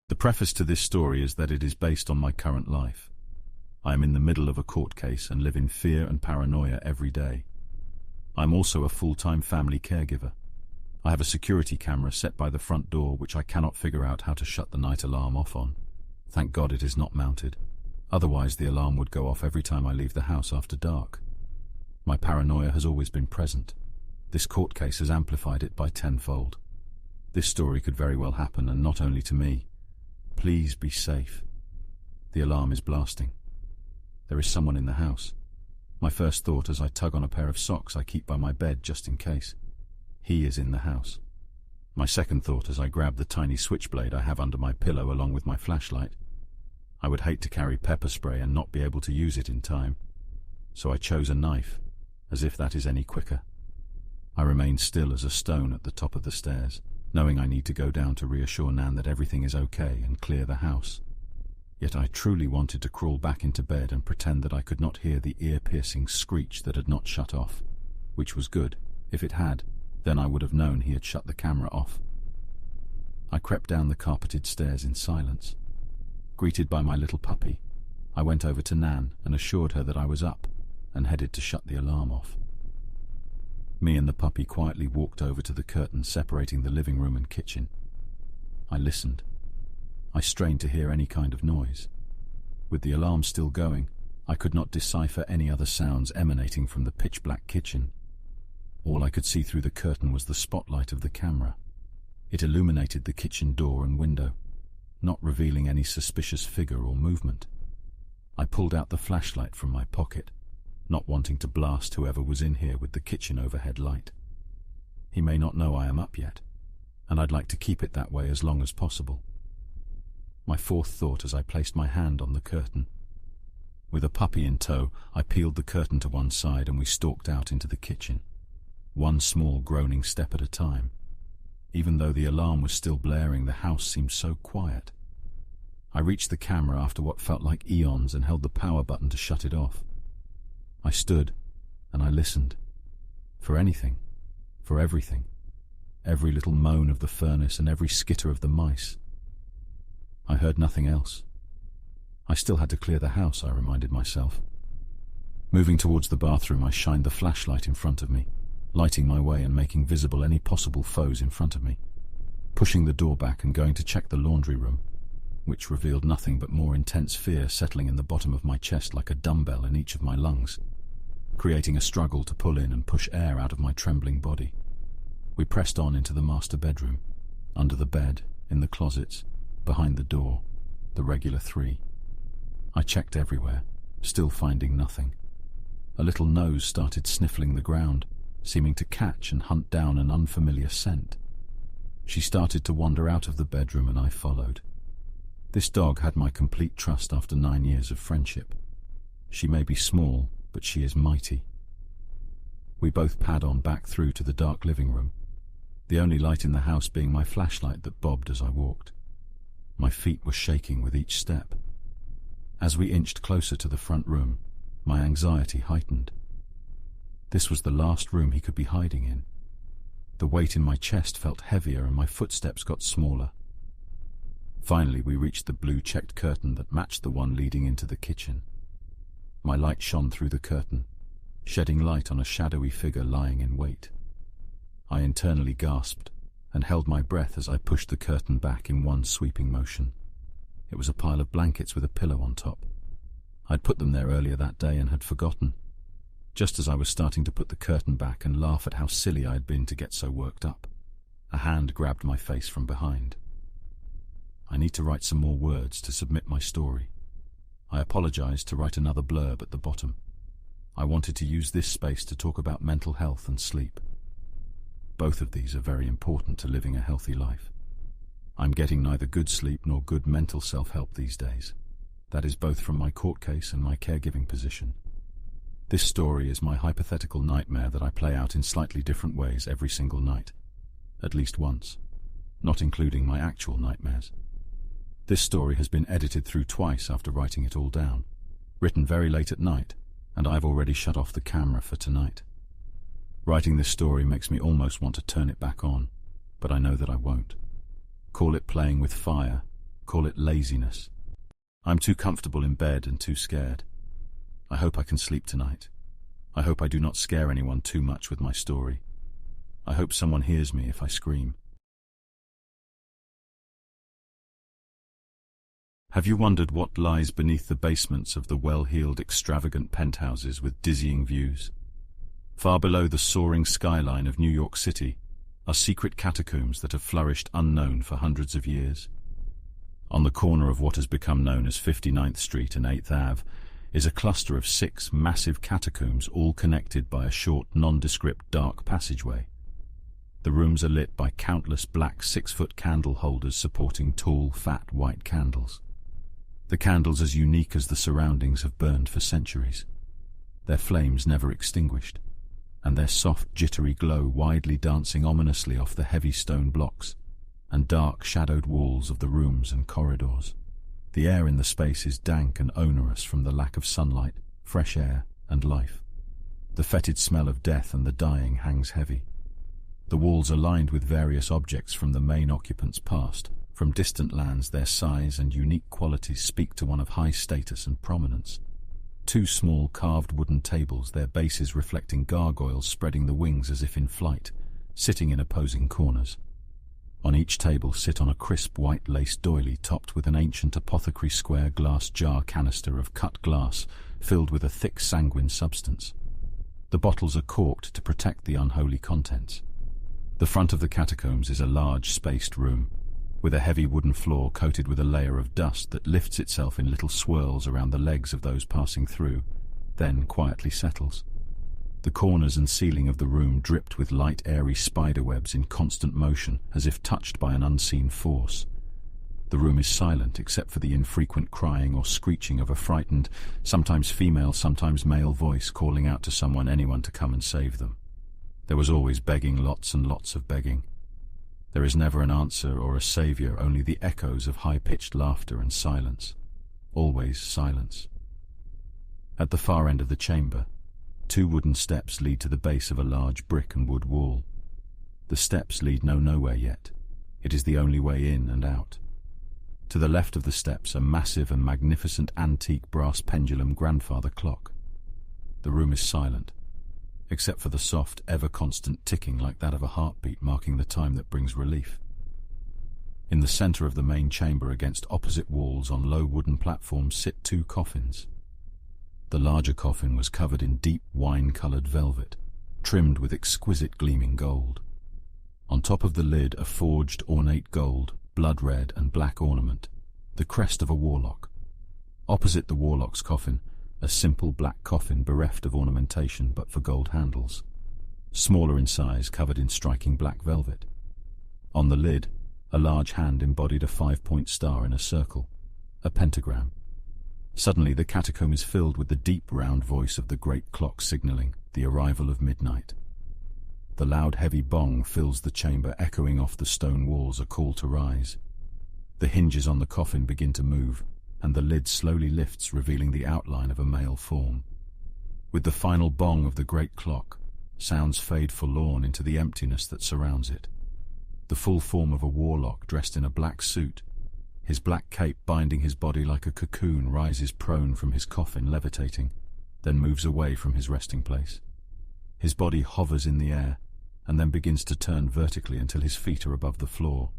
The preface to this story is that it is based on my current life. I am in the middle of a court case and live in fear and paranoia every day. I am also a full-time family caregiver. I have a security camera set by the front door which I cannot figure out how to shut the night alarm off on. Thank God it is not mounted. Otherwise the alarm would go off every time I leave the house after dark. My paranoia has always been present. This court case has amplified it by tenfold. This story could very well happen, and not only to me. Please be safe. The alarm is blasting. There is someone in the house. My first thought as I tug on a pair of socks I keep by my bed just in case. He is in the house. My second thought as I grab the tiny switchblade I have under my pillow along with my flashlight. I would hate to carry pepper spray and not be able to use it in time. So I chose a knife, as if that is any quicker. I remain still as a stone at the top of the stairs, knowing I need to go down to reassure Nan that everything is okay and clear the house. Yet I truly wanted to crawl back into bed and pretend that I could not hear the ear-piercing screech that had not shut off, which was good. If it had, then I would have known he had shut the camera off. I crept down the carpeted stairs in silence. Greeted by my little puppy, I went over to Nan and assured her that I was up and headed to shut the alarm off. Me and the puppy quietly walked over to the curtain separating the living room and kitchen. I listened. I strained to hear any kind of noise. With the alarm still going, I could not decipher any other sounds emanating from the pitch-black kitchen. All I could see through the curtain was the spotlight of the camera. It illuminated the kitchen door and window, not revealing any suspicious figure or movement. I pulled out the flashlight from my pocket, not wanting to blast whoever was in here with the kitchen overhead light. He may not know I am up yet, and I'd like to keep it that way as long as possible. My fourth thought as I placed my hand on the curtain. With a puppy in tow, I peeled the curtain to one side and we stalked out into the kitchen, one small groaning step at a time. Even though the alarm was still blaring, the house seemed so quiet. I reached the camera after what felt like eons and held the power button to shut it off. I stood and I listened. For anything, for everything. Every little moan of the furnace and every skitter of the mice. I heard nothing else. I still had to clear the house, I reminded myself. Moving towards the bathroom, I shined the flashlight in front of me, lighting my way and making visible any possible foes in front of me. Pushing the door back and going to check the laundry room, which revealed nothing but more intense fear settling in the bottom of my chest like a dumbbell in each of my lungs, creating a struggle to pull in and push air out of my trembling body. We pressed on into the master bedroom, under the bed, in the closets, behind the door, the regular 3. I checked everywhere, still finding nothing. A little nose started sniffling the ground, seeming to catch and hunt down an unfamiliar scent. She started to wander out of the bedroom and I followed. This dog had my complete trust after 9 years of friendship. She may be small, but she is mighty. We both pad on back through to the dark living room, the only light in the house being my flashlight that bobbed as I walked. My feet were shaking with each step. As we inched closer to the front room, my anxiety heightened. This was the last room he could be hiding in. The weight in my chest felt heavier and my footsteps got smaller. Finally, we reached the blue checked curtain that matched the one leading into the kitchen. My light shone through the curtain, shedding light on a shadowy figure lying in wait. I internally gasped and held my breath as I pushed the curtain back in one sweeping motion. It was a pile of blankets with a pillow on top. I'd put them there earlier that day and had forgotten. Just as I was starting to put the curtain back and laugh at how silly I had been to get so worked up, a hand grabbed my face from behind. I need to write some more words to submit my story. I apologized to write another blurb at the bottom. I wanted to use this space to talk about mental health and sleep. Both of these are very important to living a healthy life. I'm getting neither good sleep nor good mental self-help these days. That is both from my court case and my caregiving position. This story is my hypothetical nightmare that I play out in slightly different ways every single night, at least once, not including my actual nightmares. This story has been edited through twice after writing it all down, written very late at night, and I've already shut off the camera for tonight. Writing this story makes me almost want to turn it back on, but I know that I won't. Call it playing with fire, call it laziness. I'm too comfortable in bed and too scared. I hope I can sleep tonight. I hope I do not scare anyone too much with my story. I hope someone hears me if I scream. Have you wondered what lies beneath the basements of the well-heeled, extravagant penthouses with dizzying views? Far below the soaring skyline of New York City are secret catacombs that have flourished unknown for hundreds of years. On the corner of what has become known as 59th Street and 8th Ave is a cluster of 6 massive catacombs, all connected by a short, nondescript dark passageway. The rooms are lit by countless black 6-foot candle holders supporting tall, fat, white candles. The candles, as unique as the surroundings, have burned for centuries, their flames never extinguished, and their soft, jittery glow widely dancing ominously off the heavy stone blocks and dark, shadowed walls of the rooms and corridors. The air in the space is dank and onerous from the lack of sunlight, fresh air, and life. The fetid smell of death and the dying hangs heavy. The walls are lined with various objects from the main occupants' past. From distant lands, their size and unique qualities speak to one of high status and prominence. 2 small carved wooden tables, their bases reflecting gargoyles spreading the wings as if in flight, sitting in opposing corners. On each table sit on a crisp white lace doily topped with an ancient apothecary square glass jar canister of cut glass filled with a thick sanguine substance. The bottles are corked to protect the unholy contents. The front of the catacombs is a large spaced room, with a heavy wooden floor coated with a layer of dust that lifts itself in little swirls around the legs of those passing through, then quietly settles. The corners and ceiling of the room dripped with light, airy spiderwebs in constant motion, as if touched by an unseen force. The room is silent except for the infrequent crying or screeching of a frightened, sometimes female, sometimes male voice calling out to anyone to come and save them. There was always begging, lots and lots of begging. There is never an answer or a savior, only the echoes of high-pitched laughter and silence. Always silence. At the far end of the chamber, 2 wooden steps lead to the base of a large brick and wood wall. The steps lead nowhere yet. It is the only way in and out. To the left of the steps, a massive and magnificent antique brass pendulum grandfather clock. The room is silent, except for the soft, ever-constant ticking like that of a heartbeat marking the time that brings relief. In the center of the main chamber, against opposite walls on low wooden platforms, sit 2 coffins. The larger coffin was covered in deep wine-colored velvet, trimmed with exquisite gleaming gold. On top of the lid, a forged, ornate gold, blood-red and black ornament, the crest of a warlock. Opposite the warlock's coffin, a simple black coffin bereft of ornamentation but for gold handles, smaller in size, covered in striking black velvet. On the lid, a large hand embodied a 5-point star in a circle, a pentagram. Suddenly the catacomb is filled with the deep round voice of the great clock signaling the arrival of midnight. The loud heavy bong fills the chamber, echoing off the stone walls a call to rise. The hinges on the coffin begin to move, and the lid slowly lifts, revealing the outline of a male form. With the final bong of the great clock, sounds fade forlorn into the emptiness that surrounds it. The full form of a warlock dressed in a black suit, his black cape binding his body like a cocoon, rises prone from his coffin, levitating, then moves away from his resting place. His body hovers in the air, and then begins to turn vertically until his feet are above the floor.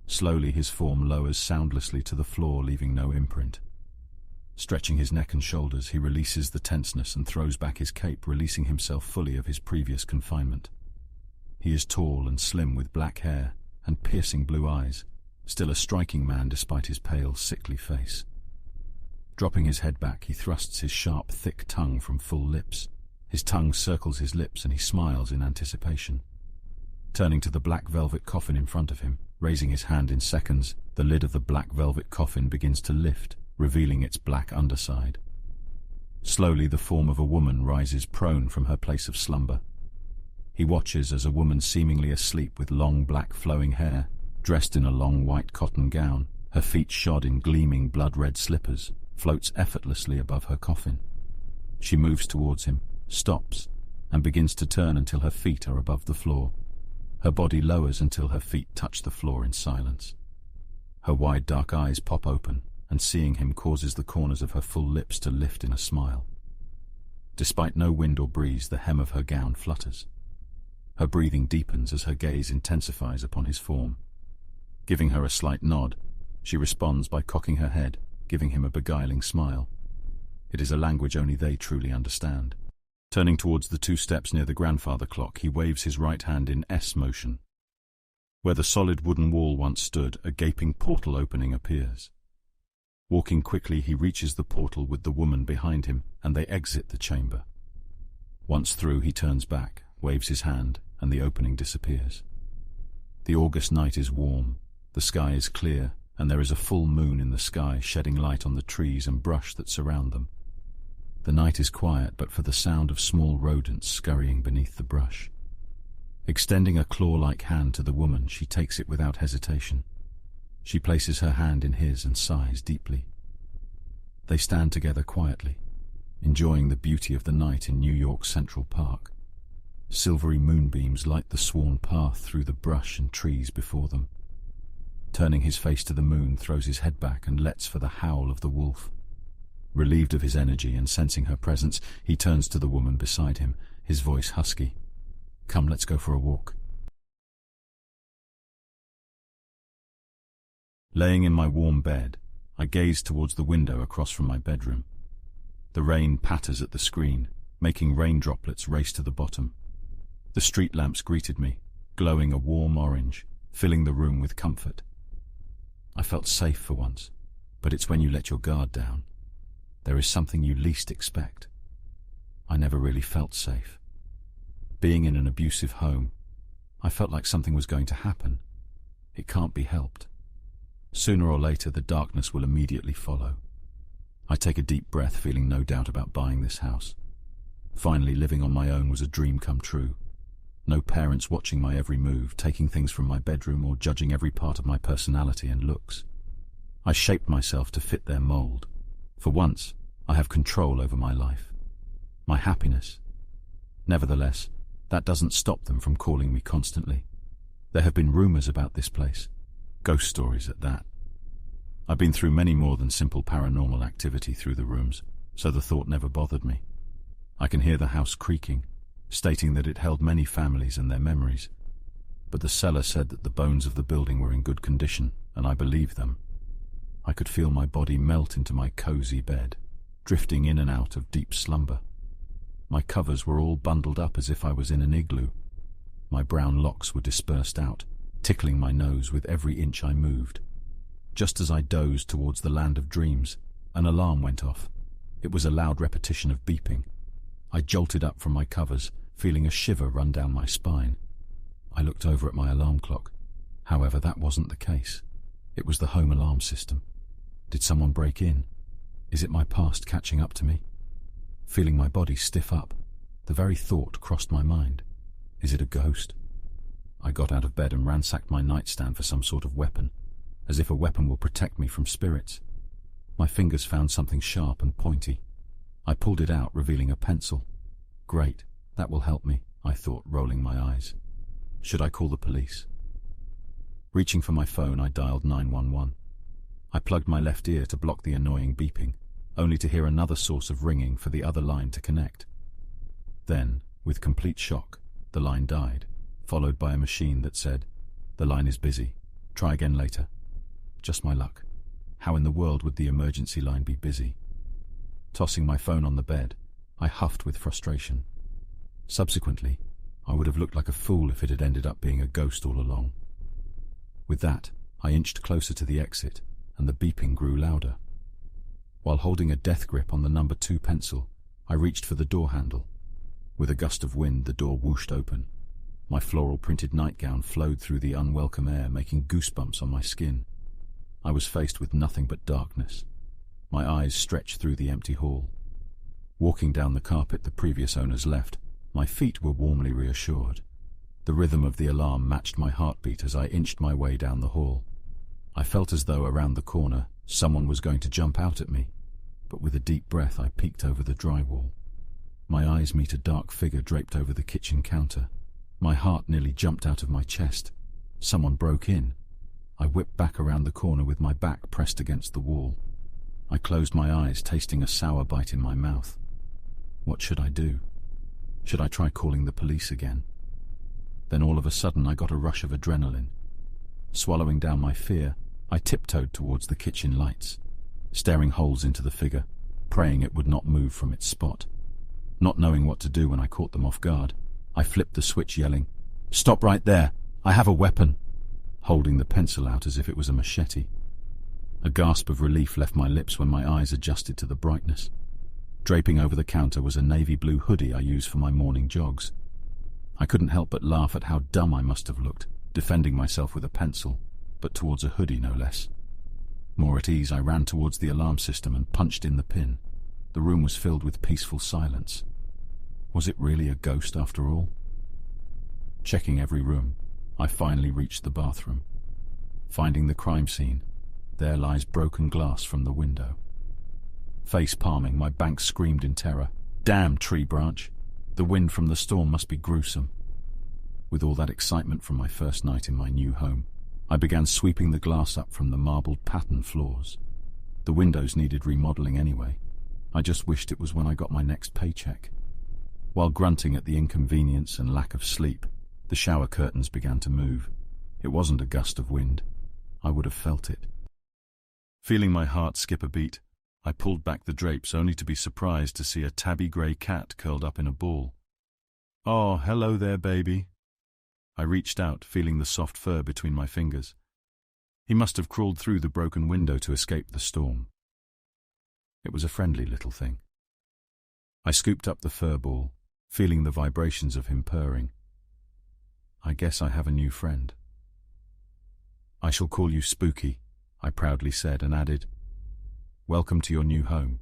Slowly his form lowers soundlessly to the floor, leaving no imprint. Stretching his neck and shoulders, he releases the tenseness and throws back his cape, releasing himself fully of his previous confinement. He is tall and slim, with black hair and piercing blue eyes, still a striking man despite his pale, sickly face. Dropping his head back, he thrusts his sharp, thick tongue from full lips. His tongue circles his lips and he smiles in anticipation. Turning to the black velvet coffin in front of him, raising his hand in seconds, the lid of the black velvet coffin begins to lift, revealing its black underside. Slowly the form of a woman rises prone from her place of slumber. He watches as a woman seemingly asleep with long black flowing hair, dressed in a long white cotton gown, her feet shod in gleaming blood-red slippers, floats effortlessly above her coffin. She moves towards him, stops, and begins to turn until her feet are above the floor. Her body lowers until her feet touch the floor in silence. Her wide dark eyes pop open, and seeing him causes the corners of her full lips to lift in a smile. Despite no wind or breeze, the hem of her gown flutters. Her breathing deepens as her gaze intensifies upon his form. Giving her a slight nod, she responds by cocking her head, giving him a beguiling smile. It is a language only they truly understand. Turning towards the 2 steps near the grandfather clock, he waves his right hand in S motion. Where the solid wooden wall once stood, a gaping portal opening appears. Walking quickly, he reaches the portal with the woman behind him, and they exit the chamber. Once through, he turns back, waves his hand, and the opening disappears. The August night is warm, the sky is clear, and there is a full moon in the sky shedding light on the trees and brush that surround them. The night is quiet but for the sound of small rodents scurrying beneath the brush. Extending a claw-like hand to the woman, she takes it without hesitation. She places her hand in his and sighs deeply. They stand together quietly, enjoying the beauty of the night in New York Central Park. Silvery moonbeams light the sworn path through the brush and trees before them. Turning his face to the moon, throws his head back and lets for the howl of the wolf. Relieved of his energy and sensing her presence, he turns to the woman beside him, his voice husky. "Come, let's go for a walk." Laying in my warm bed, I gaze towards the window across from my bedroom. The rain patters at the screen, making rain droplets race to the bottom. The street lamps greeted me, glowing a warm orange, filling the room with comfort. I felt safe for once, but it's when you let your guard down. There is something you least expect. I never really felt safe. Being in an abusive home, I felt like something was going to happen. It can't be helped. Sooner or later, the darkness will immediately follow. I take a deep breath, feeling no doubt about buying this house. Finally, living on my own was a dream come true. No parents watching my every move, taking things from my bedroom or judging every part of my personality and looks. I shaped myself to fit their mold. For once, I have control over my life, my happiness. Nevertheless, that doesn't stop them from calling me constantly. There have been rumors about this place, ghost stories at that. I've been through many more than simple paranormal activity through the rooms, so the thought never bothered me. I can hear the house creaking, stating that it held many families and their memories. But the seller said that the bones of the building were in good condition, and I believed them. I could feel my body melt into my cozy bed, drifting in and out of deep slumber. My covers were all bundled up as if I was in an igloo. My brown locks were dispersed out, tickling my nose with every inch I moved. Just as I dozed towards the land of dreams, an alarm went off. It was a loud repetition of beeping. I jolted up from my covers, feeling a shiver run down my spine. I looked over at my alarm clock. However, that wasn't the case. It was the home alarm system. Did someone break in? Is it my past catching up to me? Feeling my body stiff up, the very thought crossed my mind. Is it a ghost? I got out of bed and ransacked my nightstand for some sort of weapon, as if a weapon will protect me from spirits. My fingers found something sharp and pointy. I pulled it out, revealing a pencil. Great, that will help me, I thought, rolling my eyes. Should I call the police? Reaching for my phone, I dialed 911. I plugged my left ear to block the annoying beeping, only to hear another source of ringing for the other line to connect. Then, with complete shock, the line died, followed by a machine that said, "The line is busy. Try again later." Just my luck. How in the world would the emergency line be busy? Tossing my phone on the bed, I huffed with frustration. Subsequently, I would have looked like a fool if it had ended up being a ghost all along. With that, I inched closer to the exit, and the beeping grew louder. While holding a death grip on the number 2 pencil, I reached for the door handle. With a gust of wind, the door whooshed open. My floral-printed nightgown flowed through the unwelcome air, making goosebumps on my skin. I was faced with nothing but darkness. My eyes stretched through the empty hall. Walking down the carpet the previous owners left, my feet were warmly reassured. The rhythm of the alarm matched my heartbeat as I inched my way down the hall. I felt as though around the corner someone was going to jump out at me, but with a deep breath I peeked over the drywall. My eyes meet a dark figure draped over the kitchen counter. My heart nearly jumped out of my chest. Someone broke in. I whipped back around the corner with my back pressed against the wall. I closed my eyes, tasting a sour bite in my mouth. What should I do? Should I try calling the police again? Then all of a sudden I got a rush of adrenaline. Swallowing down my fear, I tiptoed towards the kitchen lights, staring holes into the figure, praying it would not move from its spot. Not knowing what to do when I caught them off guard, I flipped the switch yelling, "Stop right there! I have a weapon!" holding the pencil out as if it was a machete. A gasp of relief left my lips when my eyes adjusted to the brightness. Draping over the counter was a navy blue hoodie I use for my morning jogs. I couldn't help but laugh at how dumb I must have looked, defending myself with a pencil, but towards a hoodie no less. More at ease, I ran towards the alarm system and punched in the pin. The room was filled with peaceful silence. Was it really a ghost after all? Checking every room, I finally reached the bathroom. Finding the crime scene, there lies broken glass from the window. Face palming, my bank screamed in terror. Damn tree branch! The wind from the storm must be gruesome. With all that excitement from my first night in my new home, I began sweeping the glass up from the marbled pattern floors. The windows needed remodeling anyway. I just wished it was when I got my next paycheck. While grunting at the inconvenience and lack of sleep, the shower curtains began to move. It wasn't a gust of wind. I would have felt it. Feeling my heart skip a beat, I pulled back the drapes only to be surprised to see a tabby grey cat curled up in a ball. "Oh, hello there, baby." I reached out, feeling the soft fur between my fingers. He must have crawled through the broken window to escape the storm. It was a friendly little thing. I scooped up the fur ball, feeling the vibrations of him purring. I guess I have a new friend. "I shall call you Spooky," I proudly said and added, "Welcome to your new home."